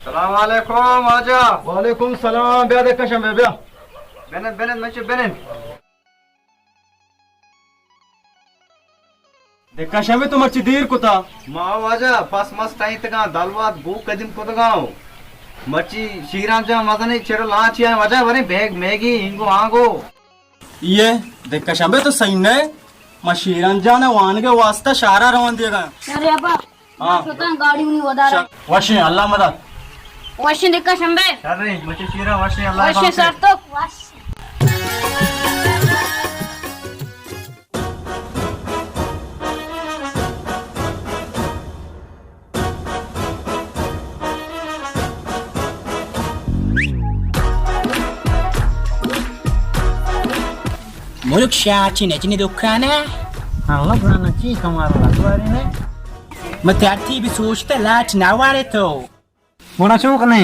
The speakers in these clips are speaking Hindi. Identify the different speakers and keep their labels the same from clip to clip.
Speaker 1: Selamun aleyküm hoca.
Speaker 2: Aleyküm selam. Bir de kaşem be.
Speaker 1: Benim meçhul benim.
Speaker 2: देखा शमे तो मर्ची देर को था
Speaker 1: माँ वाजा पास मस्त टाइम तक दालवात गो कदम को तगाओ मर्ची श्रीराम जा मजा नहीं छेड़ो लाच या वाजा वरे बैग मैगी इनको आगो
Speaker 2: ये देखा शमे तो सही नहीं मशीरन जाने वान के वास्ता शारा रवान देगा
Speaker 3: अरे अब्बा
Speaker 2: हाँ
Speaker 3: गाड़ी में वदा रहा
Speaker 2: वशी अल्लाह मदद
Speaker 3: वशी देखा शंबे
Speaker 1: अरे मर्ची श्रीराम वशी अल्लाह
Speaker 3: वशी सर तो वश
Speaker 4: Muluk syaci ne cini dukkana
Speaker 2: Allah bana ki kamar var ne
Speaker 4: Matati bi sochta lat naware to
Speaker 2: buna çok ne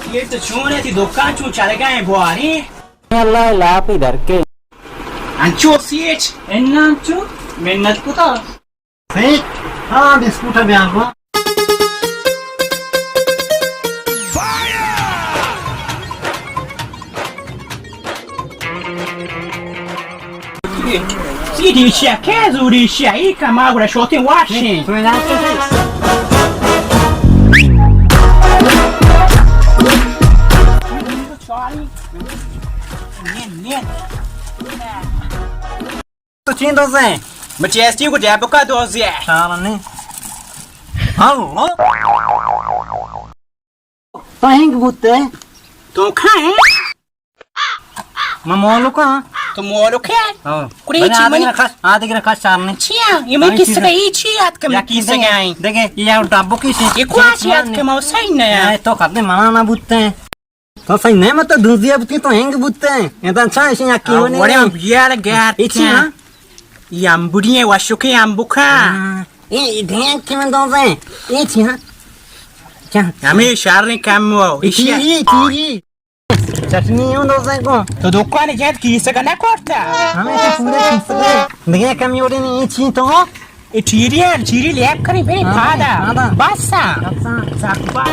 Speaker 4: ये तो छोने थी दुकान चू चले गए बुआरी
Speaker 2: Allah लाप इधर के
Speaker 4: अंचो सीच एन्ना चू मेहनत को था
Speaker 2: सही हाँ बिस्कुट है बयान को
Speaker 4: Si dice che zurisce ai camagura shotin washing
Speaker 2: तो चीन दोस्त हैं
Speaker 4: Majesty को जब का दोस्त है
Speaker 2: शारा ने हेलो तो हिंग बुते
Speaker 4: तो खाए
Speaker 2: ममोलो का
Speaker 4: तो मोलो क्या
Speaker 2: हां
Speaker 4: कुड़ी चीमनी
Speaker 2: आधे के रखा सामने
Speaker 4: चिया ये मैं किस गई चिया कम किस गई
Speaker 2: देखे ये डब्बो की
Speaker 4: ये क्या चिया कम सही नहीं है
Speaker 2: तो करते मना ना बुते हैं तो सही नहीं मत दूसरी बुती तो हिंग बुते हैं ये तो अच्छा है यहाँ क्यों नहीं
Speaker 4: बड़े यार गैर
Speaker 2: इचिया
Speaker 4: Yambudiye washuke yambuka.
Speaker 2: ढेंग क्यों दोसे ये छिया क्या
Speaker 4: हमें शारने काम वो
Speaker 2: इसी चीरी चटनी यूं दोसे को
Speaker 4: तो दुकान जात की से करना कोटा
Speaker 2: हमें तो पूरे किस देखिए कम योरी नहीं छी तो
Speaker 4: ए चीरी ले करी बे फादा बसा
Speaker 2: अच्छा
Speaker 4: साकुबा